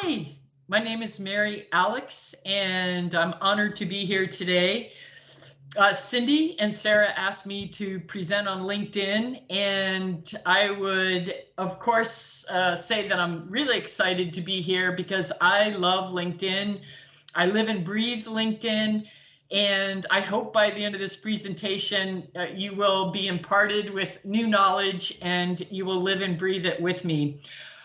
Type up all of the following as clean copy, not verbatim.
Hi, my name is Mary Alex, and I'm honored to be here today. Cindy and Sarah asked me to present on LinkedIn, and I would, of course, say that I'm really excited to be here because I love LinkedIn. I live and breathe LinkedIn, and I hope by the end of this presentation, you will be imparted with new knowledge and you will live and breathe it with me.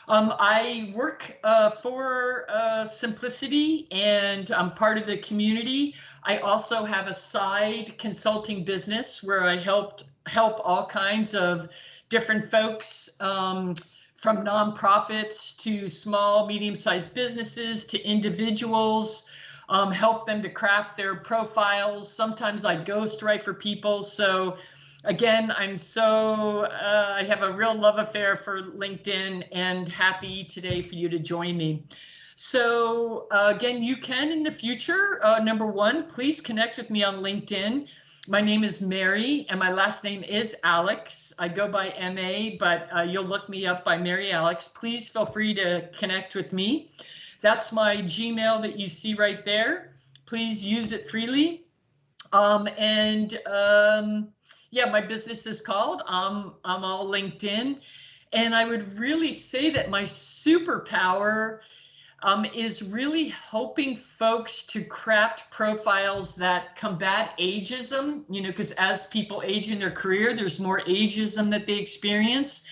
I work for Simplicity, and I'm part of the community. I also have a side consulting business where I help all kinds of different folks, from nonprofits to small, medium-sized businesses to individuals, help them to craft their profiles. Sometimes I ghostwrite for people. So again, I have a real love affair for LinkedIn and happy today for you to join me. So again, you can in the future, number one, please connect with me on LinkedIn. My name is Mary and my last name is Alex. I go by MA, but you'll look me up by Mary Alex. Please feel free to connect with me. That's my Gmail that you see right there. Please use it freely. Yeah, my business is called I'm All LinkedIn, and I would really say that my superpower is really helping folks to craft profiles that combat ageism, because as people age in their career, there's more ageism that they experience.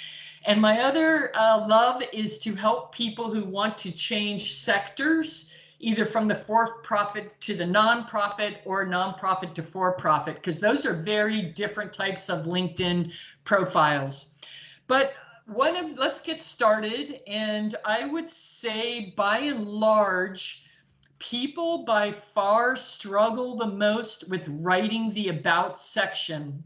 And my other love is to help people who want to change sectors, either from the for-profit to the nonprofit or nonprofit to for-profit, because those are very different types of LinkedIn profiles. But let's get started. And I would say by and large, people by far struggle the most with writing the about section.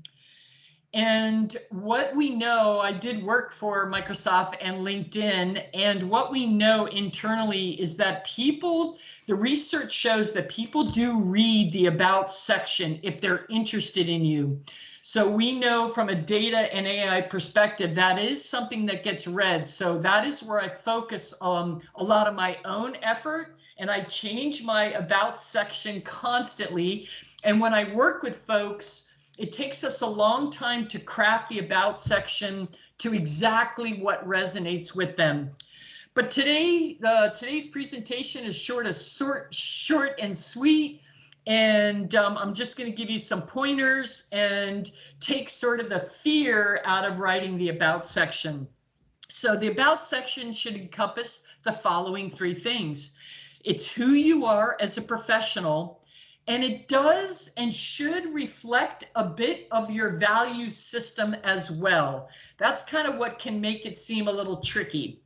And what we know, I did work for Microsoft and LinkedIn, and what we know internally is that the research shows that people do read the about section if they're interested in you. So we know from a data and AI perspective, that is something that gets read. So that is where I focus on a lot of my own effort, and I change my about section constantly. And when I work with folks, it takes us a long time to craft the about section to exactly what resonates with them. But today's presentation is short and sweet. And I'm just going to give you some pointers and take sort of the fear out of writing the about section. So the about section should encompass the following three things. It's who you are as a professional, and it does and should reflect a bit of your value system as well. That's kind of what can make it seem a little tricky.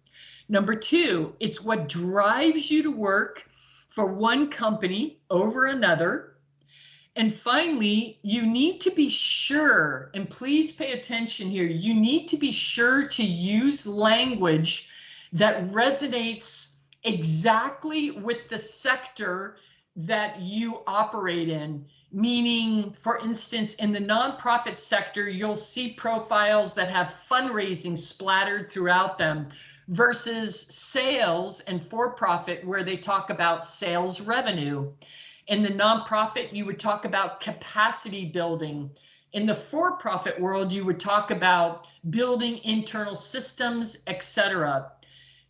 Number two, it's what drives you to work for one company over another. And finally, you need to be sure, and please pay attention here, you need to be sure to use language that resonates exactly with the sector that you operate in. Meaning, for instance, in the nonprofit sector, you'll see profiles that have fundraising splattered throughout them versus sales and for-profit where they talk about sales revenue. In the nonprofit, you would talk about capacity building. In the for-profit world, you would talk about building internal systems, etc.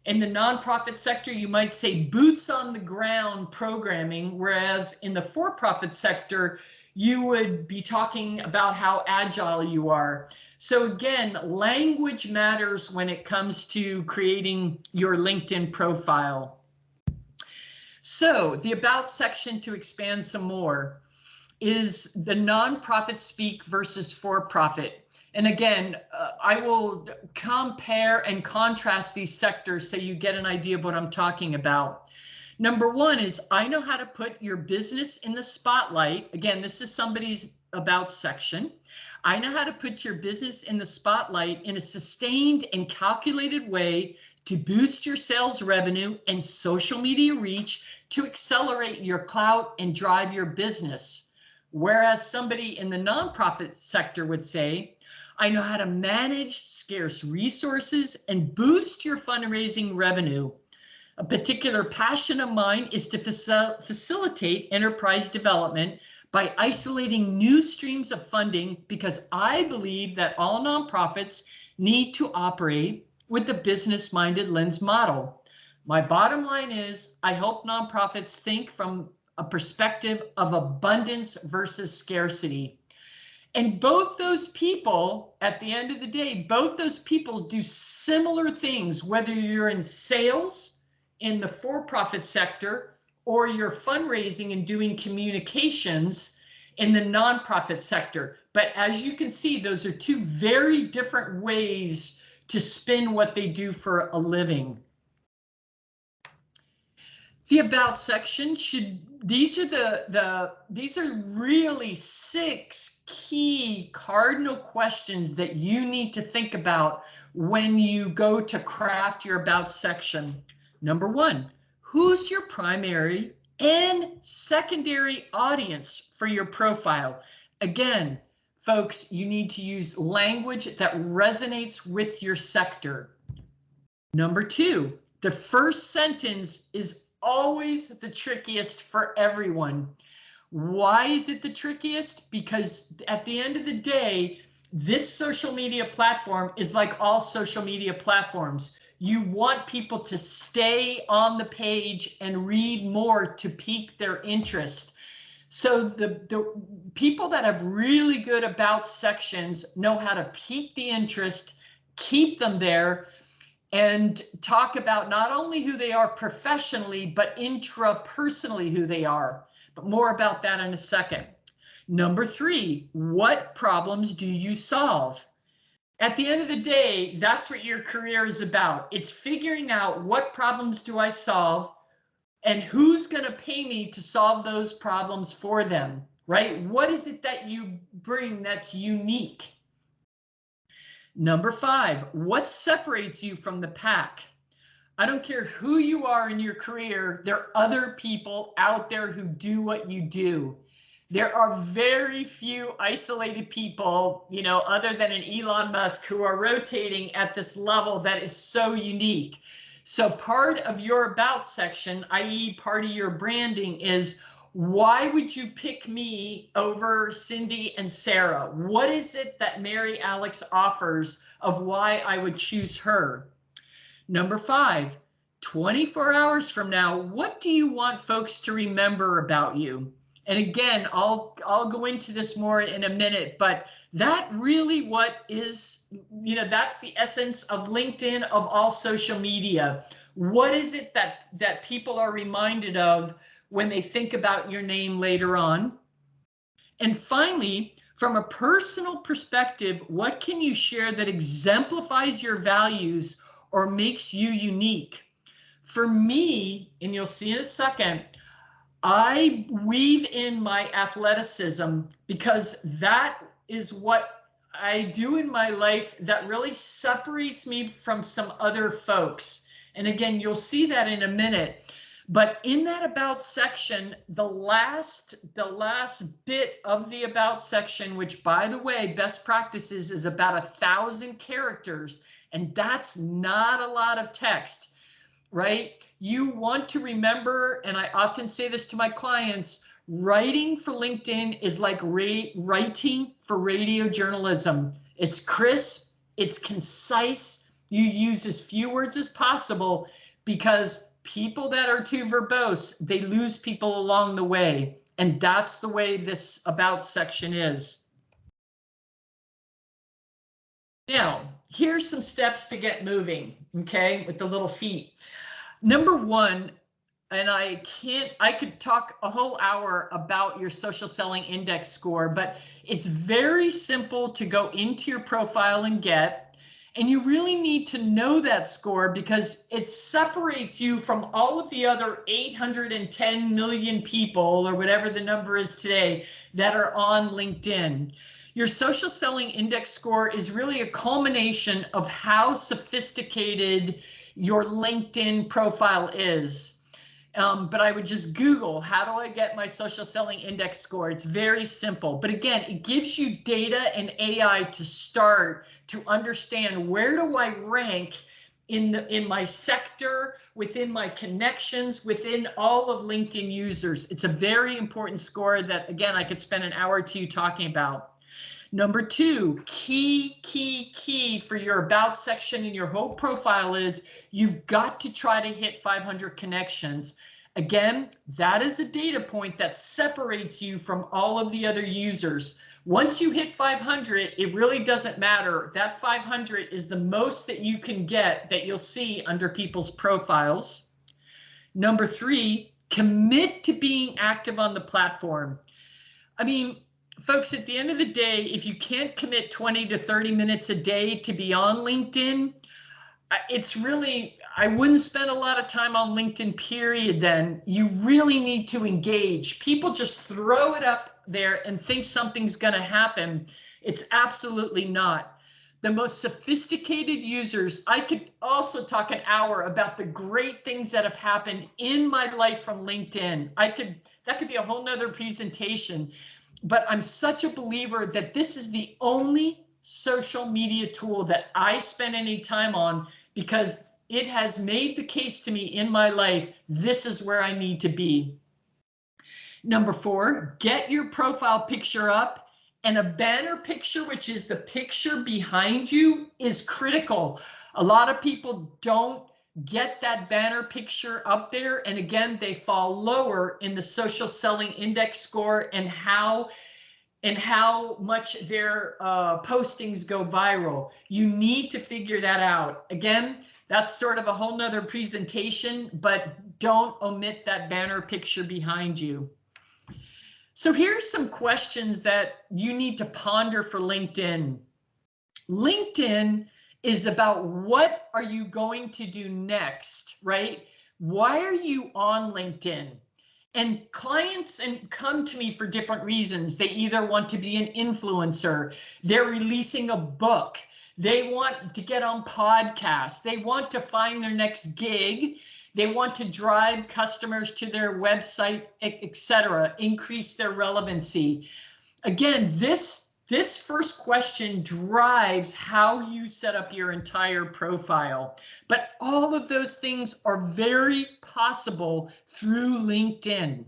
In the nonprofit sector, you might say boots on the ground programming, whereas in the for-profit sector, you would be talking about how agile you are. So again, language matters when it comes to creating your LinkedIn profile. So the about section, to expand some more, is the nonprofit speak versus for-profit. And again, I will compare and contrast these sectors so you get an idea of what I'm talking about. Number one is I know how to put your business in the spotlight. Again, this is somebody's about section. I know how to put your business in the spotlight in a sustained and calculated way to boost your sales revenue and social media reach to accelerate your clout and drive your business. Whereas somebody in the nonprofit sector would say, I know how to manage scarce resources and boost your fundraising revenue. A particular passion of mine is to facilitate enterprise development by isolating new streams of funding, because I believe that all nonprofits need to operate with the business-minded lens model. My bottom line is I help nonprofits think from a perspective of abundance versus scarcity. And both those people, at the end of the day, both those people do similar things, whether you're in sales in the for-profit sector or you're fundraising and doing communications in the nonprofit sector. But as you can see, those are two very different ways to spin what they do for a living. The about section these are really 6 key cardinal questions that you need to think about when you go to craft your about section. Number 1, who's your primary and secondary audience for your profile? Again, folks, you need to use language that resonates with your sector. Number 2, the first sentence is always the trickiest for everyone. Why is it the trickiest? Because at the end of the day, this social media platform is like all social media platforms. You want people to stay on the page and read more to pique their interest. So the people that have really good about sections know how to pique the interest, keep them there, and talk about not only who they are professionally, but intrapersonally who they are. But more about that in a second. Number 3, what problems do you solve? At the end of the day, that's what your career is about. It's figuring out what problems do I solve and who's going to pay me to solve those problems for them, right? What is it that you bring that's unique? Number 5, what separates you from the pack? I don't care who you are in your career, there are other people out there who do what you do. There are very few isolated people, you know, other than an Elon Musk, who are rotating at this level that is so unique. So part of your about section, i.e. part of your branding, is why would you pick me over Cindy and Sarah? What is it that Mary Alex offers of why I would choose her? Number 5, 24 hours from now, what do you want folks to remember about you? And again, I'll go into this more in a minute, but that really what is, you know, that's the essence of LinkedIn, of all social media. What is it that people are reminded of when they think about your name later on? And finally, from a personal perspective, what can you share that exemplifies your values or makes you unique? For me, and you'll see in a second, I weave in my athleticism, because that is what I do in my life that really separates me from some other folks. And again, you'll see that in a minute. But in that about section, the last bit of the about section, which by the way, best practices is about 1,000 characters, and that's not a lot of text, right? You want to remember, and I often say this to my clients, writing for LinkedIn is like writing for radio journalism. It's crisp, it's concise, you use as few words as possible, because people that are too verbose, they lose people along the way. And that's the way this about section is. Now, here's some steps to get moving, okay, with the little feet. Number 1, and I could talk a whole hour about your social selling index score, but it's very simple to go into your profile and get, and you really need to know that score because it separates you from all of the other 810 million people, or whatever the number is today, that are on LinkedIn. Your social selling index score is really a culmination of how sophisticated your LinkedIn profile is. But I would just Google, how do I get my social selling index score? It's very simple. But again, it gives you data and AI to start to understand, where do I rank in my sector, within my connections, within all of LinkedIn users. It's a very important score that, again, I could spend an hour or two talking about. Number two, key for your about section in your whole profile is you've got to try to hit 500 connections. Again, that is a data point that separates you from all of the other users. Once you hit 500, it really doesn't matter. That 500 is the most that you can get that you'll see under people's profiles. Number three, commit to being active on the platform. I mean, folks, at the end of the day, if you can't commit 20 to 30 minutes a day to be on LinkedIn, it's really, I wouldn't spend a lot of time on LinkedIn, period. Then you really need to engage. People just throw it up there and think something's going to happen. It's absolutely not. The most sophisticated users, I could also talk an hour about the great things that have happened in my life from LinkedIn. That could be a whole nother presentation, but I'm such a believer that this is the only social media tool that I spend any time on, because it has made the case to me in my life, this is where I need to be. Number four, get your profile picture up, and a banner picture, which is the picture behind you, is critical. A lot of people don't get that banner picture up there, and again, they fall lower in the social selling index score and how much their postings go viral. You need to figure that out. Again, that's sort of a whole nother presentation, but don't omit that banner picture behind you. So here's some questions that you need to ponder for LinkedIn. LinkedIn is about what are you going to do next, right? Why are you on LinkedIn? And clients come to me for different reasons. They either want to be an influencer, they're releasing a book, they want to get on podcasts, they want to find their next gig, they want to drive customers to their website, etc., increase their relevancy. Again, this first question drives how you set up your entire profile. But all of those things are very possible through LinkedIn.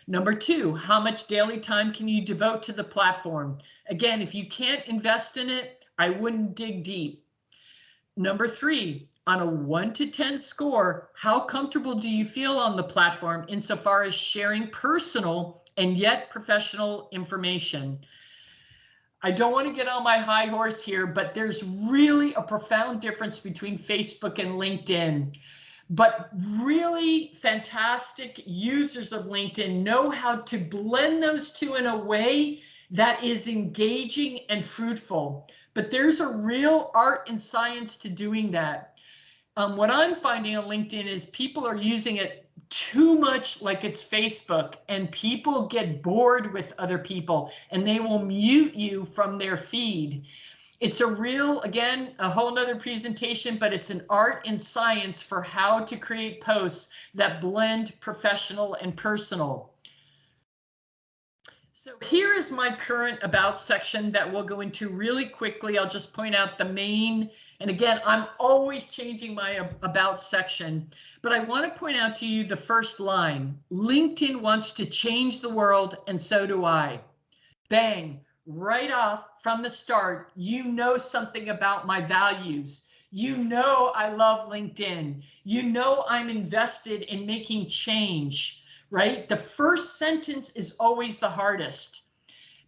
Number two, how much daily time can you devote to the platform? Again, if you can't invest in it, I wouldn't dig deep. Number three, on a 1 to 10 score, how comfortable do you feel on the platform insofar as sharing personal and yet professional information? I don't want to get on my high horse here, but there's really a profound difference between Facebook and LinkedIn. But really fantastic users of LinkedIn know how to blend those two in a way that is engaging and fruitful. But there's a real art and science to doing that. What I'm finding on LinkedIn is people are using it too much like it's Facebook, and people get bored with other people and they will mute you from their feed. It's a real, again, a whole nother presentation, but it's an art and science for how to create posts that blend professional and personal. So here is my current about section that we'll go into really quickly. I'll just point out the main, and again, I'm always changing my about section, but I want to point out to you the first line. LinkedIn wants to change the world, and so do I. Bang, right off from the start, you know something about my values. You know I love LinkedIn. You know I'm invested in making change. Right? The first sentence is always the hardest.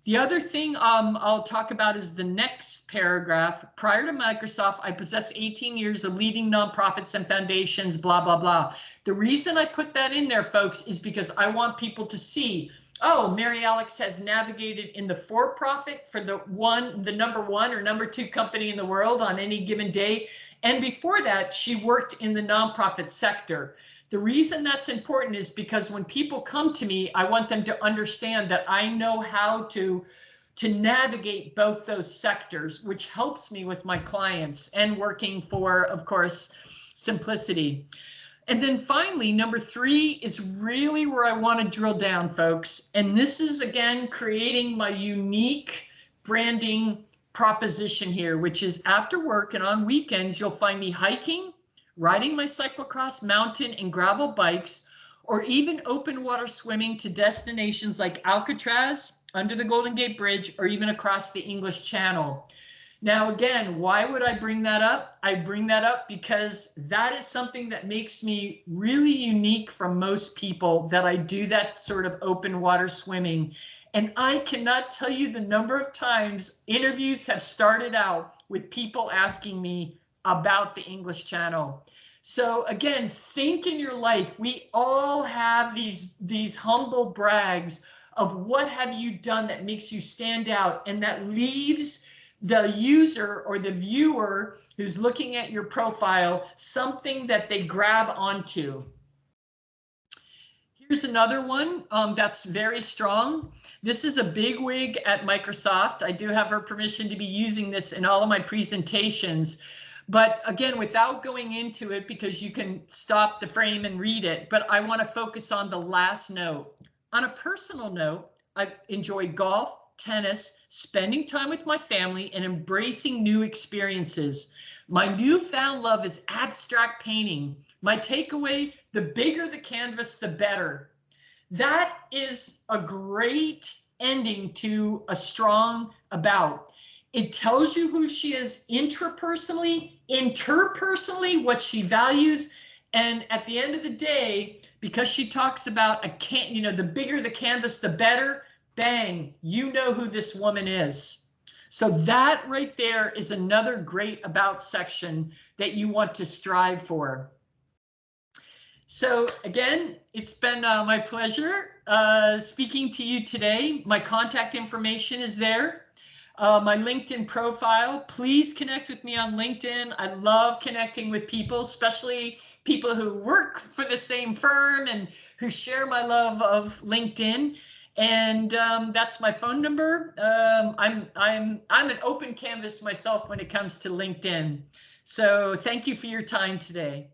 The other thing I'll talk about is the next paragraph. Prior to Microsoft, I possess 18 years of leading nonprofits and foundations, blah, blah, blah. The reason I put that in there, folks, is because I want people to see, oh, Mary Alex has navigated in the for-profit for the number one or number two company in the world on any given day. And before that, she worked in the nonprofit sector. The reason that's important is because when people come to me, I want them to understand that I know how to navigate both those sectors, which helps me with my clients and working for, of course, simplicity. And then finally, number three is really where I want to drill down, folks. And this is, again, creating my unique branding proposition here, which is after work and on weekends, you'll find me hiking, riding my cyclocross, mountain, and gravel bikes, or even open water swimming to destinations like Alcatraz, under the Golden Gate Bridge, or even across the English Channel. Now, again, why would I bring that up? I bring that up because that is something that makes me really unique from most people, that I do that sort of open water swimming. And I cannot tell you the number of times interviews have started out with people asking me about the English Channel. So again, think in your life. We all have these humble brags of what have you done that makes you stand out, and that leaves the user or the viewer who's looking at your profile something that they grab onto. Here's another one that's very strong. This is a bigwig at Microsoft. I do have her permission to be using this in all of my presentations. But again, without going into it, because you can stop the frame and read it, but I want to focus on the last note. On a personal note, I enjoy golf, tennis, spending time with my family, and embracing new experiences. My newfound love is abstract painting. My takeaway: the bigger the canvas, the better. That is a great ending to a strong about. It tells you who she is intrapersonally, interpersonally, what she values. And at the end of the day, because she talks about the bigger the canvas, the better, bang, you know who this woman is. So that right there is another great about section that you want to strive for. So again, it's been my pleasure speaking to you today. My contact information is there. My LinkedIn profile, please connect with me on LinkedIn. I love connecting with people, especially people who work for the same firm and who share my love of LinkedIn. And that's my phone number. I'm an open canvas myself when it comes to LinkedIn. So thank you for your time today.